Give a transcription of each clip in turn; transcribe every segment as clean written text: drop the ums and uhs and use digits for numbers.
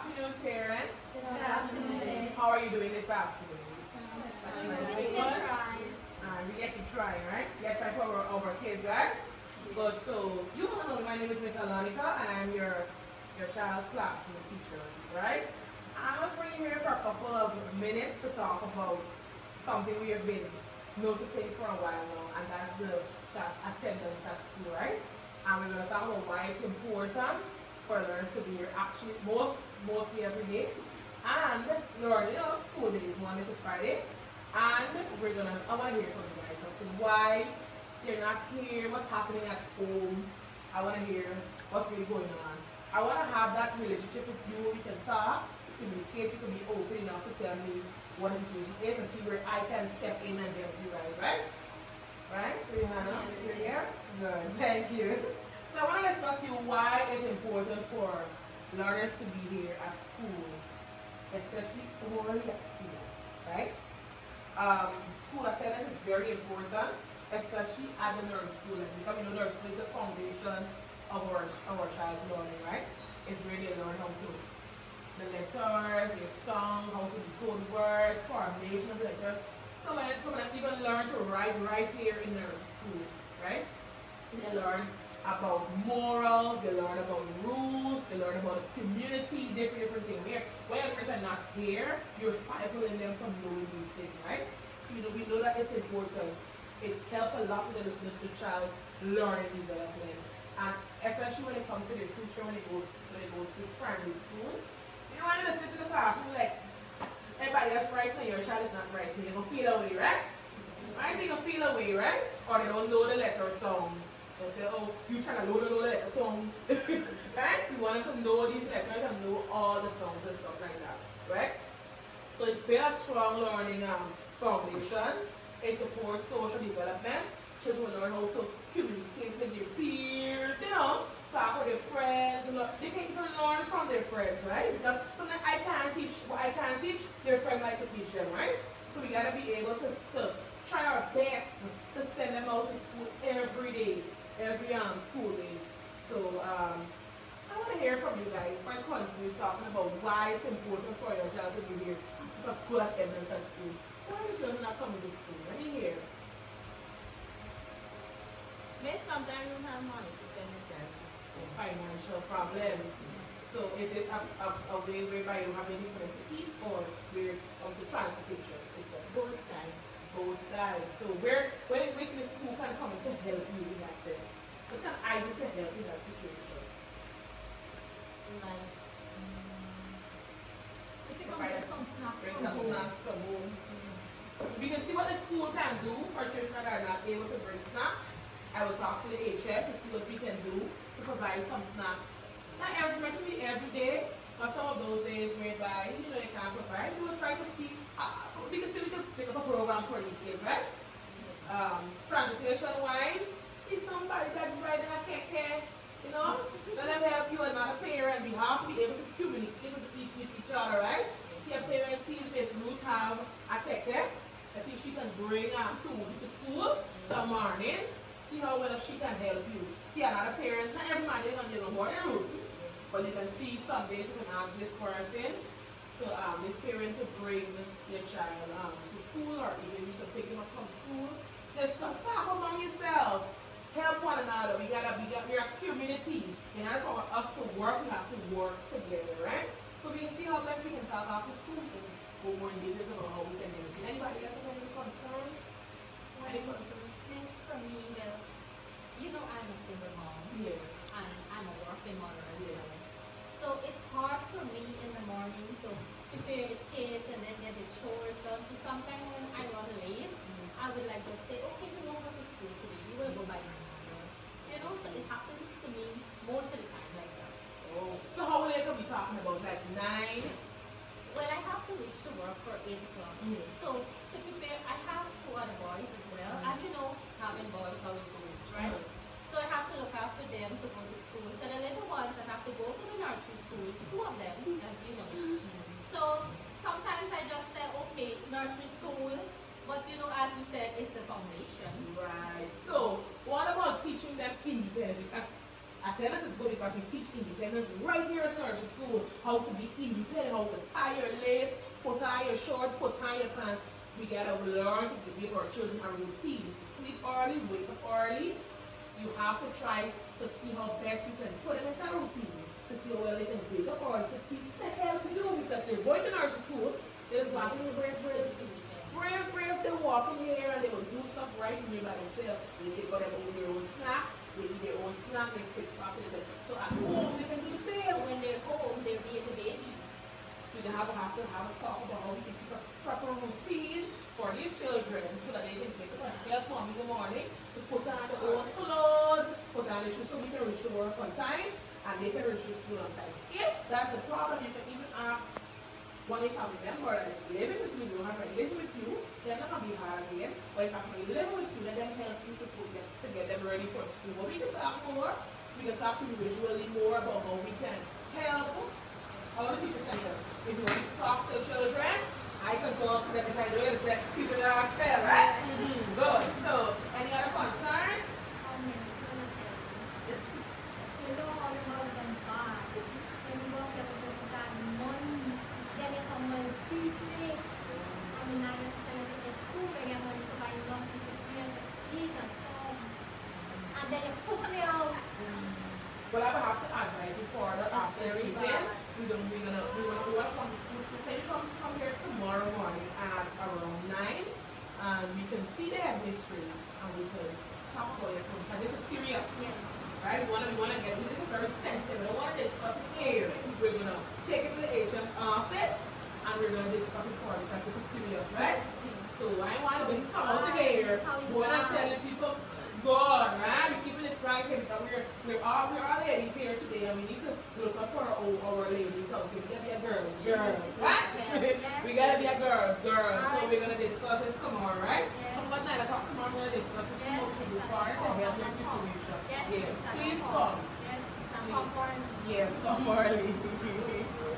afternoon, parents. Good afternoon. How are you doing this afternoon? We can try. We get to try, right? Get try for our kids, right? Good. So you all know my name is Miss Alonica, and I'm your child's classroom teacher, right? I'm gonna bring you here for a couple of minutes to talk about something we have been noticing for a while now, and that's the child's attendance at school, right? And we're gonna talk about why it's important for learners to be here actually mostly every day and learn, school days, Monday to Friday. And I wanna hear from you guys as to why they're not here, what's happening at home. I wanna hear what's really going on. I wanna have that relationship with you. We can talk, communicate, you can be open enough to tell me what the situation is and see where I can step in and help you guys, right? Right? So Johanna, you're here? Good, thank you. So I want to discuss with you why it's important for learners to be here at school, especially early at school, right? School attendance is very important, especially at the nursery school level. Because nursery school is the foundation of our child's learning, right? It's where they learn how to the letters, their song, how to decode words, formation of letters. So many people even learn to write right here in nursery school, right? They learn about morals, they learn about rules, they learn about community, different things. When parents are not here, you're stifling them from knowing these things, right? So we know that it's important. It helps a lot with the child's learning development. And especially when it comes to the future, when they go to primary school. You don't want to sit in the classroom like everybody else writing, your child is not writing. They're gonna feel away, right? Right? They're gonna feel away, right? Or they don't know the letter sounds. They say, oh, you trying to know the letter song. Right? You want them to know these letters and know all the songs and stuff like that. Right? So it builds strong learning foundation. It supports social development. Children will learn how to communicate with their peers, talk with their friends. They can even learn from their friends, right? Because sometimes I can't teach what I can't teach, their friend might to teach them, right? So we gotta be able to try our best to send them out to school every day, every school day. So I want to hear from you guys. For continue talking about why it's important for your child to be here, to good attendance at school. Why are your children not coming to school? Let me hear. Maybe sometimes you don't have money to send the child to school. Financial problems. So is it a way whereby you have anything to eat, or there's the transportation? It's Both sides. both sides. So when the school can come in to help you in that sense? What can I do to help in that situation? Like, Is it going to get some snacks Bring from some home? snacks from home. We can see what the school can do for children that are not able to bring snacks. I will talk to the HF to see what we can do to provide some snacks. Not every day, but some of those days whereby you can't provide, we will try to see. We can pick up a program for these kids, right? Transportation wise, see somebody that's riding a keke, let them help you, and not a parent. We have to be able to communicate with each other, right? See a parent, see if Miss Ruth have a keke, I think she can bring Susie to school some mornings. See how well she can help you. See another parent, not everybody is going to go to route, but you can see some days you can ask this person, this parent to bring your child to school, or even you can pick him up from school. Discuss, talk among yourself. Help one another. We're a community. In order for us to work, we have to work together, right? So we can see how best we can talk after school and go more in details about how we can do it. Anybody else have any concerns? Any concerns? Miss, for me, I'm a single mom. Yeah. And I'm a working mother as Yeah. well. So it's hard for me in the morning to prepare the kids and then get the chores done. So sometimes when I run late, I would like just say, okay, you won't go to school today. You will go by my mother. So it happens to me most of the time like that. Oh. So how late are we talking about? Like 9? Well, I have to reach to work for 8 o'clock. So to prepare, I have 2 other boys as well. And having boys, how it goes, right? So I have to look after them to go to school. So the little ones that have to go to the nursery school, 2 of them, as you know. So sometimes I just say, okay, nursery school, but as you said, it's the foundation. Right. So what about teaching them independently? Attendance is good because we teach independence right here at nursery school. How to be independent, how to tie your lace, put on your short, put on your pants. We gotta learn to give our children a routine. To sleep early, wake up early. You have to try to see how best you can put them into a routine. To see how well they can wake up early to keep the hell you because they're going to nursery school. They're just walking in brave, they walk in here and they will do stuff right here by themselves. They take out their own snack, they eat their own snack, they pick pockets. So at home they can do the same. When they're home, they're being the babies. So you have to have a talk about how we can keep a proper routine for these children so that they can pick up and help mom in the morning to put on their own clothes, put on their shoes so we can reach to work on time and they can reach to school on time. If that's the problem, you can even ask one if I remember that is living with you, don't have to live with you, they're not gonna be hard again. But if I can live with you, let them help you to get them ready for school. But we can talk more. We can talk individually more about how we can help. How the teacher can help. If you want to talk to children, I can talk to them if I do it. The teacher does spell, right? Good. So, any other concerns? You know how the husband bad. When you work at the money, then you come and treat me. I mean, I just send it to school when you're going to buy nothing to eat and come. And then you put me out. Well, I will have to advise you for the after reading. We want to come to school. Can you come here tomorrow morning at around 9? And we can see the headmistresses and we can talk about it. And this is serious. Right? We want to get this is very sensitive. We don't want to discuss it here. We're going to take it to the HM's office and we're going to discuss it for because this is serious, right? So I want to come out here going and telling people, God, right? We're keeping it right here because we're all ladies here today and we need to look up for our ladies. Okay, we gotta be a girls, right? We gotta be a girls. So we're gonna discuss this tomorrow, right? About 9 o'clock tomorrow we're gonna discuss what we do for it or help your situation. Yes, please come. Yes, come early.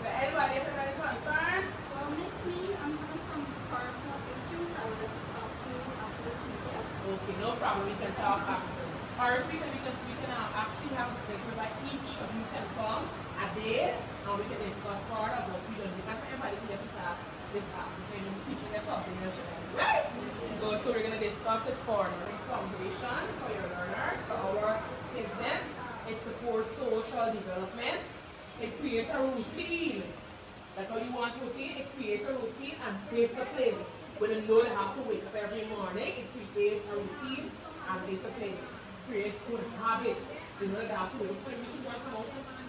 Anybody have any concerns? Well, Miss Lee, I'm having some personal issues I would like to talk to you after this meeting. Okay, no problem. We can talk after. Or if we can actually have a schedule by each of you can come a day and we can discuss further about what we don't do. Because everybody can get to talk this afternoon and teaching us something, right? Good. So we're going to discuss it further. Foundation for your learners, for our kids then. It supports social development. It creates a routine. Like how you want routine, it creates a routine and discipline. When you know they have to wake up every morning, it creates a routine and discipline. It creates good habits. You know they have to wake up. So when you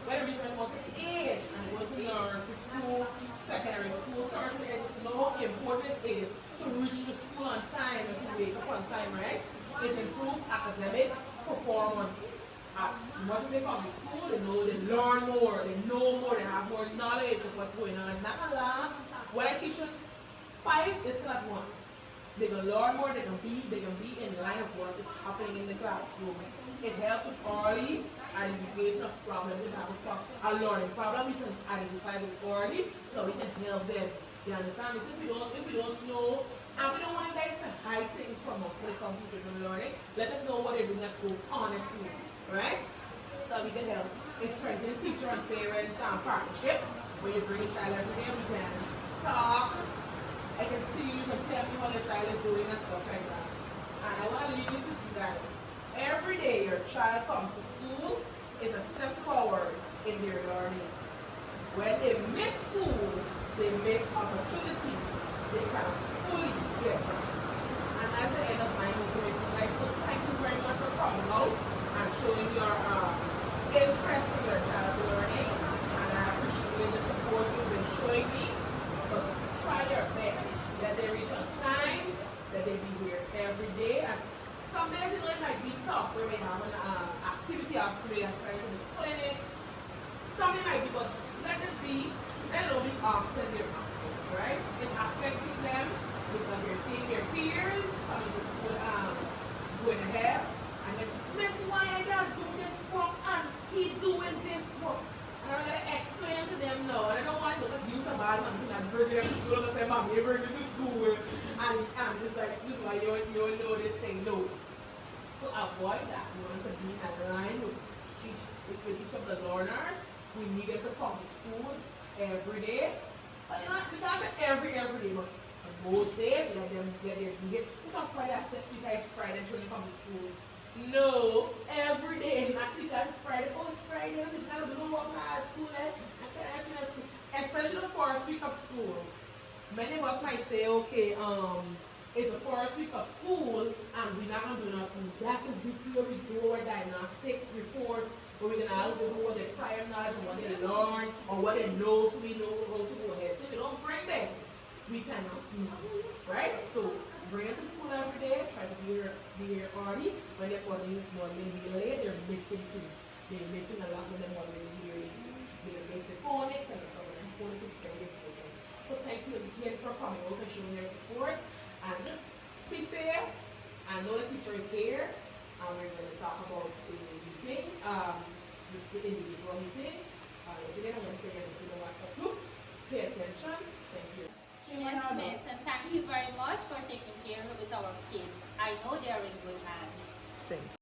when you reach out age and go to learn to school, secondary school, tertiary, to know how important it is to reach the school on time and to wake up on time, right? It improves academic performance. Once they come to school, they learn more, they know more, they have more knowledge of what's going on. And that can last. When I teach them 5 is class 1. They can learn more, they can be in line of what is happening in the classroom. It helps with early identification of problems. We have a learning problem, we can identify it early so we can help them. You understand? If we don't know, and we don't want guys to hide things from us when it comes to children learning, let us know what they're doing at school honestly. Right? So we can help. It's strengthening teacher and parents partnership. When you bring a child every day, we can talk. I can see you can tell me how your child is doing and stuff like that. And I want to leave this with you guys. Every day your child comes to school is a step forward in their learning. When they miss school, they miss opportunities. They can fully get. And that's the end of my motivation. So thank you very much for coming out and showing your interest in your child's learning. And I appreciate the support you've been showing me. But try your best that they reach on time, that they be here every day. And some days it might be tough where we have an activity after they are trying to the clinic. Some it might be, but let it be often they're absent, right? It's affecting them because they're seeing their peers coming to school going ahead. And then, Miss, why I not do this work and he doing this work? And I'm going to explain to them no. And I don't want to use a bad man and bring them to school and say, Mom, you bring them to school. And I'm just like, this is why you don't know this thing. No. To avoid that, you want to be in line with teach with each of the learners. We needed to come to school every day. But you know, we can't say every day, but most days, let them get their get. It's not Friday, I said you guys Friday when you come to school. No, every day, not because it's Friday. Oh, it's Friday, I'm just gonna blow up my school. I can't actually, especially the first week of school. Many of us might say, okay, it's the first week of school and we're not gonna do nothing. That's the week where we do our diagnostic reports, where we're gonna ask them what their prior knowledge and what they learn or what they know, so we know how to go ahead. So if we don't bring them, we cannot do nothing, right? So bring them to school every day, try to be here early. When they're be late, they're missing too. They're missing a lot of them when they're here. They're missing phonics and some of them phonics is very important. So thank you again for coming out and showing your support. And just be safe. I know the teacher is here. And we're going to talk about the meeting, this individual meeting. Again, I'm going to say again to the WhatsApp group. Pay attention. Thank you. Yes, Miss, and thank you very much for taking care with our kids. I know they are in good hands. Thanks.